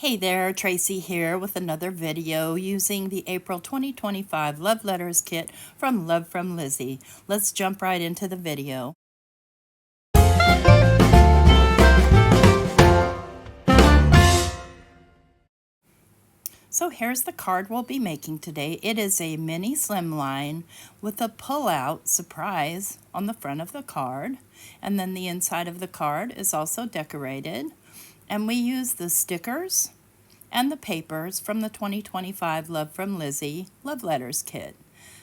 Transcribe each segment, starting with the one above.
Hey there, Tracy here with another video using the April 2025 Love Letters Kit from Love from Lizi. Let's jump right into the video. So here's the card we'll be making today. It is a mini slimline with a pull-out surprise on the front of the card. And then the inside of the card is also decorated. And we use the stickers and the papers from the 2025 Love from Lizi Love Letters Kit.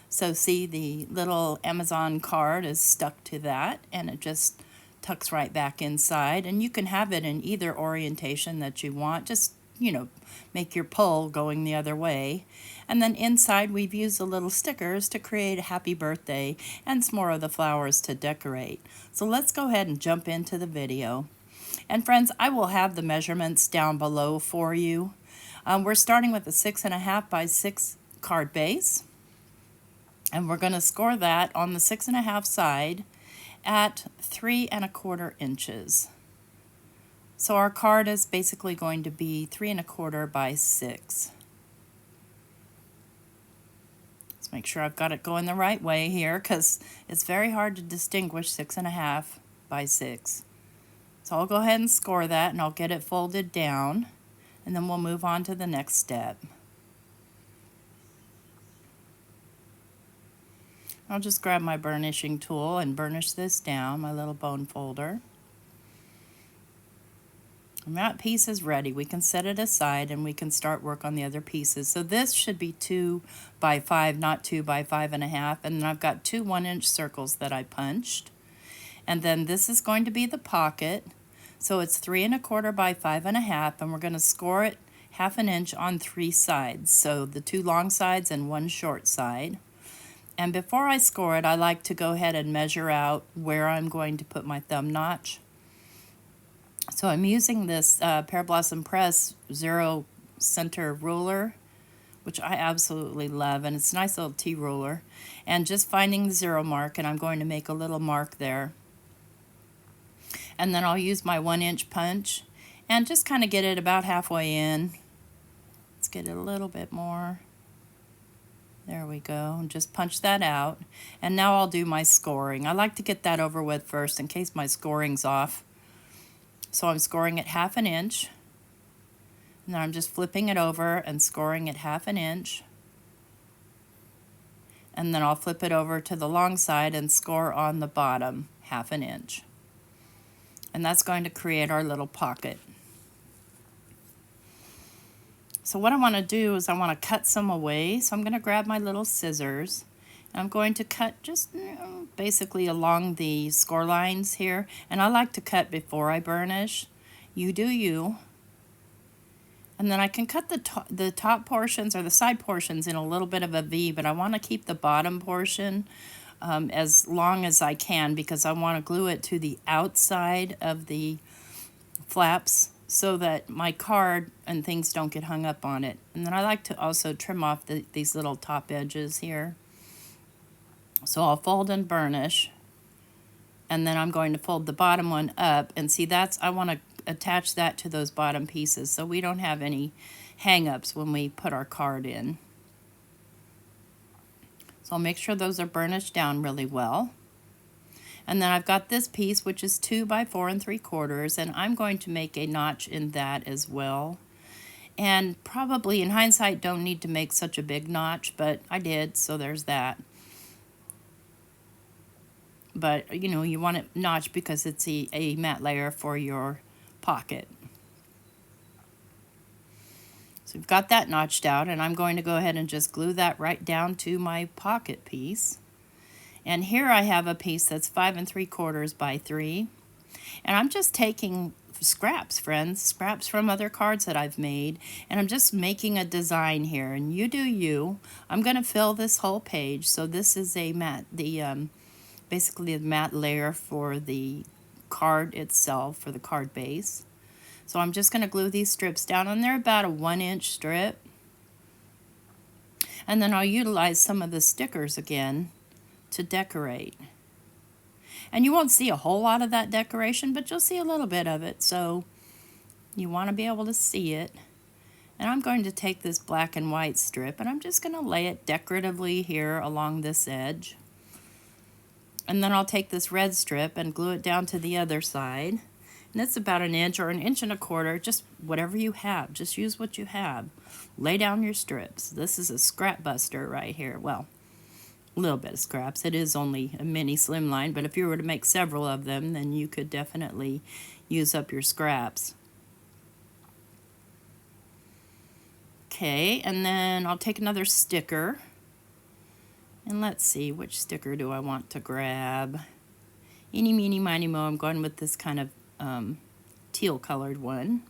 So see, the little Amazon card is stuck to that, and it just tucks right back inside. And you can have it in either orientation that you want. Just, make your pull going the other way. And then inside we've used the little stickers to create a happy birthday and some more of the flowers to decorate. So let's go ahead and jump into the video. And friends, I will have the measurements down below for you. We're starting with a 6.5 by 6 card base. And we're going to score that on the 6.5 side at 3¼ inches. So our card is basically going to be 3¼ by 6. Let's make sure I've got it going the right way here, because it's very hard to distinguish 6.5 by 6. So I'll go ahead and score that, and I'll get it folded down, and then we'll move on to the next step. I'll just grab my burnishing tool and burnish this down, my little bone folder. And that piece is ready. We can set it aside and we can start work on the other pieces. So this should be 2 by 5, not 2 by 5.5. And then I've got 2 1-inch circles that I punched. And then this is going to be the pocket. So it's 3¼ by 5.5, and we're going to score it 1/2 inch on 3 sides. So the 2 long sides and 1 short side. And before I score it, I like to go ahead and measure out where I'm going to put my thumb notch. So I'm using this Pear Blossom Press 0 center ruler, which I absolutely love, and it's a nice little T ruler. And just finding the 0 mark, and I'm going to make a little mark there. And then I'll use my 1-inch punch and just kind of get it about halfway in. Let's get it a little bit more. There we go. And just punch that out. And now I'll do my scoring. I like to get that over with first in case my scoring's off. So I'm scoring at 1/2 inch. And then I'm just flipping it over and scoring at 1/2 inch. And then I'll flip it over to the long side and score on the bottom 1/2 inch. And that's going to create our little pocket. So what I want to do is I want to cut some away. So I'm going to grab my little scissors. And I'm going to cut just basically along the score lines here. And I like to cut before I burnish. You do you. And then I can cut the top portions or the side portions in a little bit of a V, but I want to keep the bottom portion as long as I can, because I want to glue it to the outside of the flaps so that my card and things don't get hung up on it. And then I like to also trim off these little top edges here. So I'll fold and burnish, and then I'm going to fold the bottom one up, and see, I want to attach that to those bottom pieces so we don't have any hang-ups when we put our card in. So I'll make sure those are burnished down really well. And then I've got this piece, which is 2 by 4 3/4, and I'm going to make a notch in that as well. And probably in hindsight don't need to make such a big notch, but I did, so there's that. But you want it notched because it's a matte layer for your pocket. So we've got that notched out, and I'm going to go ahead and just glue that right down to my pocket piece. And here I have a piece that's 5 3/4 by 3. And I'm just taking scraps, friends, scraps from other cards that I've made, and I'm just making a design here. And you do you. I'm going to fill this whole page. So this is a matte, basically a matte layer for the card itself, for the card base. So I'm just going to glue these strips down, and they're about a 1-inch strip. And then I'll utilize some of the stickers again to decorate. And you won't see a whole lot of that decoration, but you'll see a little bit of it. So you want to be able to see it. And I'm going to take this black and white strip and I'm just going to lay it decoratively here along this edge. And then I'll take this red strip and glue it down to the other side. And it's about an inch or an inch and a quarter, just whatever you have. Just use what you have. Lay down your strips. This is a scrap buster right here. Well, a little bit of scraps. It is only a mini slimline, but if you were to make several of them, then you could definitely use up your scraps. Okay, and then I'll take another sticker. And let's see, which sticker do I want to grab? Eeny, meeny, miny, mo. I'm going with this kind of teal colored one.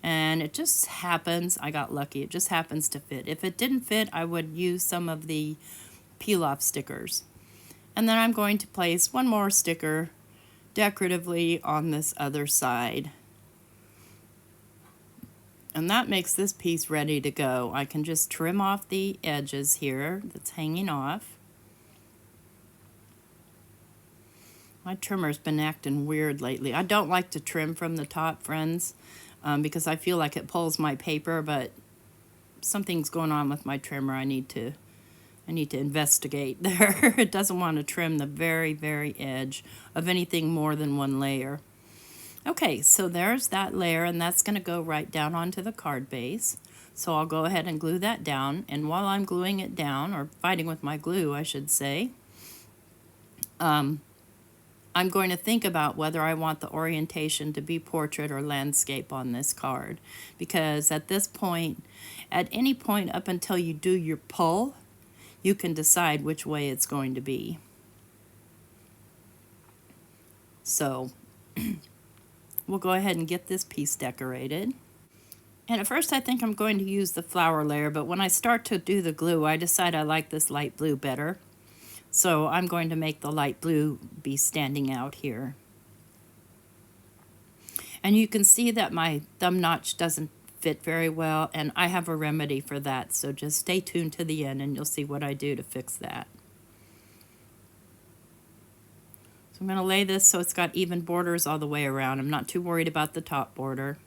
And it just happens, I got lucky, it just happens to fit. If it didn't fit, I would use some of the peel-off stickers. And then I'm going to place one more sticker decoratively on this other side. And that makes this piece ready to go. I can just trim off the edges here that's hanging off. My trimmer's been acting weird lately. I don't like to trim from the top, friends, because I feel like it pulls my paper, but something's going on with my trimmer. I need to investigate there. It doesn't want to trim the very, very edge of anything more than one layer. Okay, so there's that layer, and that's going to go right down onto the card base. So I'll go ahead and glue that down, and while I'm gluing it down, or fighting with my glue, I should say, I'm going to think about whether I want the orientation to be portrait or landscape on this card. Because at this point, at any point up until you do your pull, you can decide which way it's going to be. So we'll go ahead and get this piece decorated. And at first I think I'm going to use the flower layer, but when I start to do the glue, I decide I like this light blue better. So I'm going to make the light blue be standing out here. And you can see that my thumb notch doesn't fit very well, and I have a remedy for that. So just stay tuned to the end and you'll see what I do to fix that. So I'm going to lay this so it's got even borders all the way around. I'm not too worried about the top border.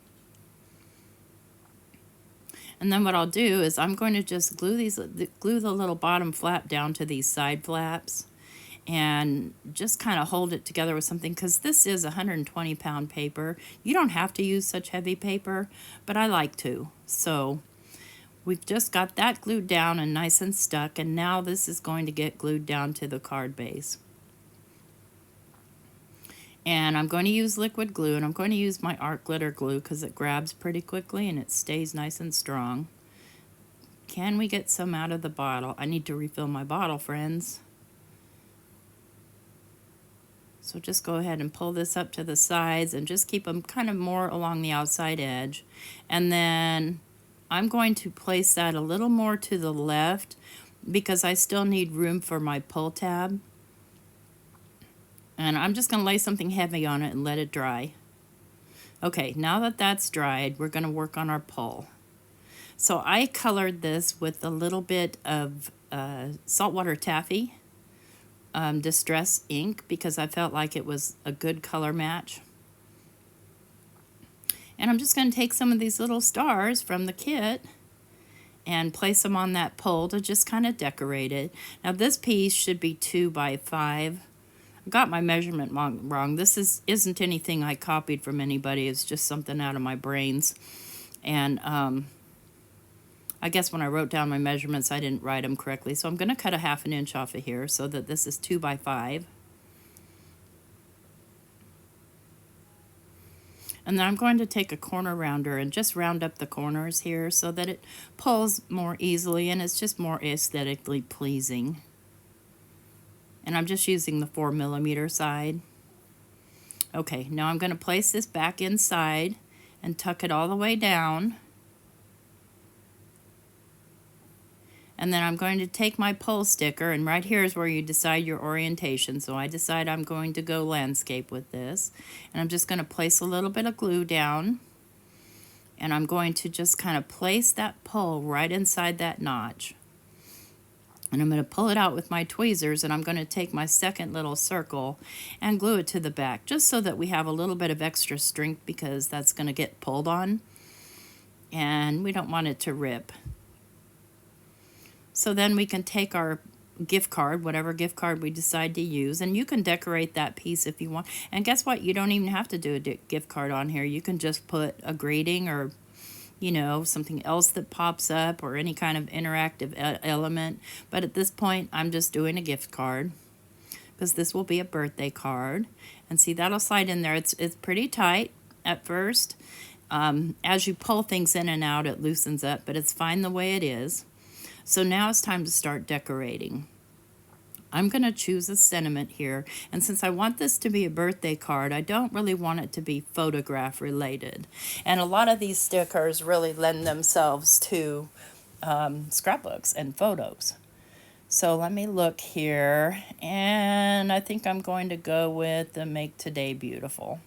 And then what I'll do is I'm going to just glue the little bottom flap down to these side flaps and just kind of hold it together with something, because this is 120-pound paper. You don't have to use such heavy paper, but I like to. So we've just got that glued down and nice and stuck, and now this is going to get glued down to the card base. And I'm going to use liquid glue, and I'm going to use my art glitter glue because it grabs pretty quickly and it stays nice and strong. Can we get some out of the bottle? I need to refill my bottle, friends. So just go ahead and pull this up to the sides and just keep them kind of more along the outside edge. And then I'm going to place that a little more to the left because I still need room for my pull tab. And I'm just going to lay something heavy on it and let it dry. Okay, now that that's dried, we're going to work on our pull. So I colored this with a little bit of saltwater taffy distress ink because I felt like it was a good color match. And I'm just going to take some of these little stars from the kit and place them on that pull to just kind of decorate it. Now this piece should be 2 by 5. I got my measurement wrong. This isn't anything I copied from anybody. It's just something out of my brains. And I guess when I wrote down my measurements, I didn't write them correctly. So I'm going to cut a 1/2 inch off of here so that this is 2 by 5. And then I'm going to take a corner rounder and just round up the corners here so that it pulls more easily and it's just more aesthetically pleasing. And I'm just using the 4mm side. Okay, now I'm going to place this back inside and tuck it all the way down. And then I'm going to take my pull sticker, and right here is where you decide your orientation. So I decide I'm going to go landscape with this. And I'm just going to place a little bit of glue down. And I'm going to just kind of place that pull right inside that notch. And I'm going to pull it out with my tweezers, and I'm going to take my second little circle and glue it to the back, just so that we have a little bit of extra strength because that's going to get pulled on. and we don't want it to rip. So then we can take our gift card, whatever gift card we decide to use, and you can decorate that piece if you want. And guess what? You don't even have to do a gift card on here. You can just put a greeting or, you know, something else that pops up or any kind of interactive element. But at this point, I'm just doing a gift card because this will be a birthday card. And see, that'll slide in there. It's pretty tight at first. As you pull things in and out, it loosens up, but it's fine the way it is. So now it's time to start decorating. I'm going to choose a sentiment here, and since I want this to be a birthday card, I don't really want it to be photograph related. And a lot of these stickers really lend themselves to scrapbooks and photos. So let me look here, and I think I'm going to go with the Make Today Beautiful.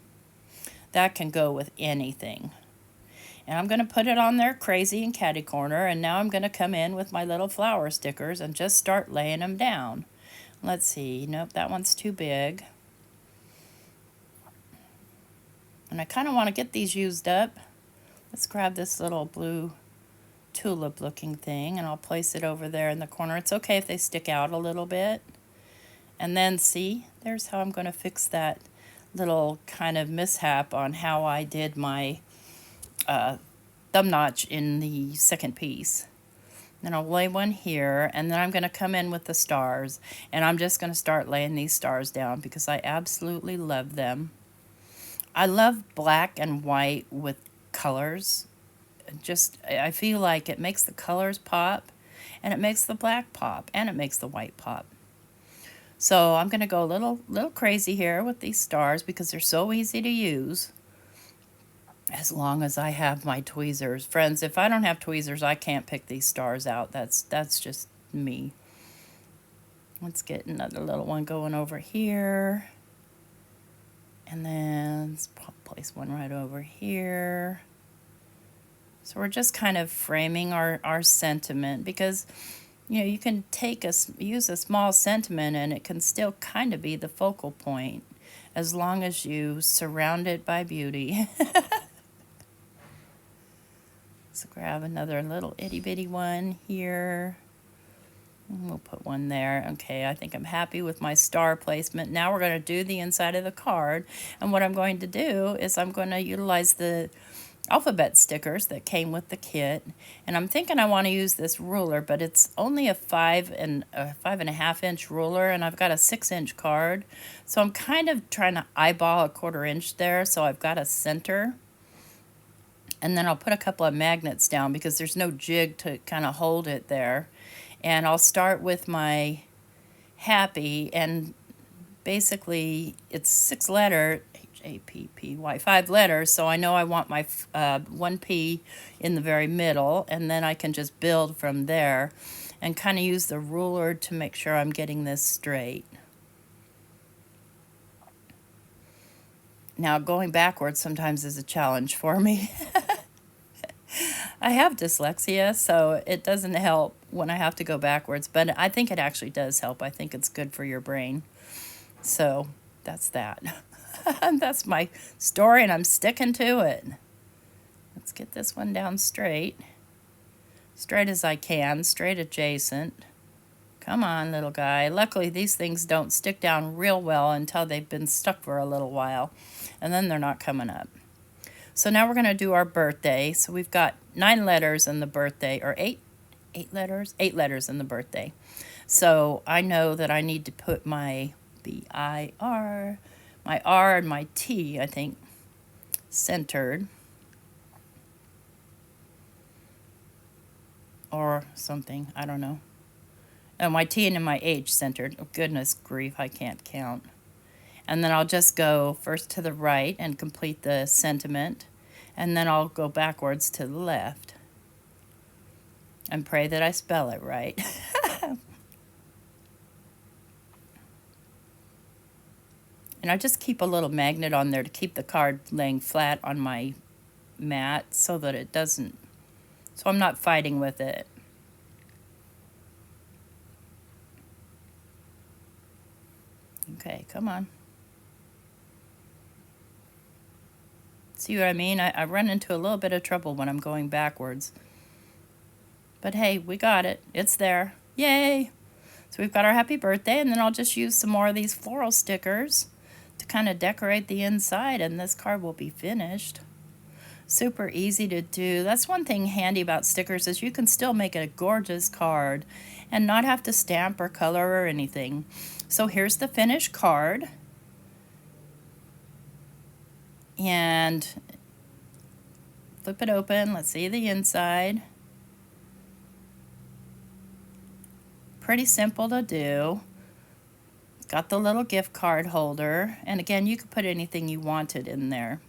That can go with anything. And I'm going to put it on there crazy and catty corner, and now I'm going to come in with my little flower stickers and just start laying them down. Let's see, nope, that one's too big. And I kind of want to get these used up. Let's grab this little blue tulip looking thing, and I'll place it over there in the corner. It's okay if they stick out a little bit. And then see, there's how I'm going to fix that little kind of mishap on how I did my thumb notch in the second piece. Then I'll lay one here, and then I'm going to come in with the stars, and I'm just going to start laying these stars down because I absolutely love them. I love black and white with colors. I feel like it makes the colors pop, and it makes the black pop, and it makes the white pop. So I'm going to go a little crazy here with these stars because they're so easy to use. As long as I have my tweezers. Friends, if I don't have tweezers, I can't pick these stars out. That's just me. Let's get another little one going over here. And then let's place one right over here. So we're just kind of framing our sentiment because, you know, you can use a small sentiment and it can still kind of be the focal point as long as you surround it by beauty. So grab another little itty bitty one here. And we'll put one there. Okay, I think I'm happy with my star placement. Now we're going to do the inside of the card. And what I'm going to do is I'm going to utilize the alphabet stickers that came with the kit. And I'm thinking I want to use this ruler, but it's only a 5.5 inch ruler, and I've got a 6-inch card. So I'm kind of trying to eyeball a 1/4 inch there, so I've got a center. And then I'll put a couple of magnets down because there's no jig to kind of hold it there. And I'll start with my happy, and basically it's 6 letter, H-A-P-P-Y, 5 letters, so I know I want my 1 P in the very middle, and then I can just build from there and kind of use the ruler to make sure I'm getting this straight. Now, going backwards sometimes is a challenge for me. I have dyslexia, so it doesn't help when I have to go backwards, but I think it actually does help. I think it's good for your brain. So that's that. That's my story, and I'm sticking to it. Let's get this one down straight. Straight as I can, straight adjacent. Come on, little guy. Luckily, these things don't stick down real well until they've been stuck for a little while, and then they're not coming up. So now we're going to do our birthday. So we've got 9 letters in the birthday, or 8 letters? 8 letters in the birthday. So I know that I need to put my B-I-R, my R and my T, I think, centered. Or something, I don't know. Oh, my T and my H centered. Oh, goodness grief, I can't count. And then I'll just go first to the right and complete the sentiment. And then I'll go backwards to the left. And pray that I spell it right. And I just keep a little magnet on there to keep the card laying flat on my mat so that it doesn't, so I'm not fighting with it. Okay, come on. See what I mean? I run into a little bit of trouble when I'm going backwards. But hey, we got it. It's there. Yay! So we've got our happy birthday, and then I'll just use some more of these floral stickers to kind of decorate the inside, and this card will be finished. Super easy to do. That's one thing handy about stickers is you can still make a gorgeous card and not have to stamp or color or anything. So here's the finished card. And flip it open. Let's see the inside. Pretty simple to do. Got the little gift card holder. And again, you could put anything you wanted in there.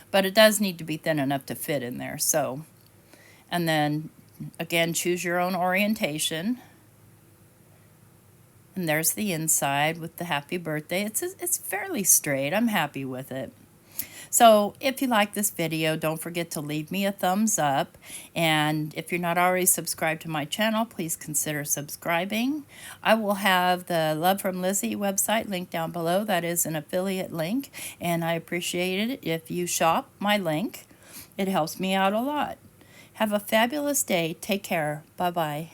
But it does need to be thin enough to fit in there. So, and then again, choose your own orientation. And there's the inside with the happy birthday. It's fairly straight. I'm happy with it. So if you like this video, don't forget to leave me a thumbs up. And if you're not already subscribed to my channel, please consider subscribing. I will have the Love from Lizi website linked down below. That is an affiliate link. And I appreciate it if you shop my link. It helps me out a lot. Have a fabulous day. Take care. Bye-bye.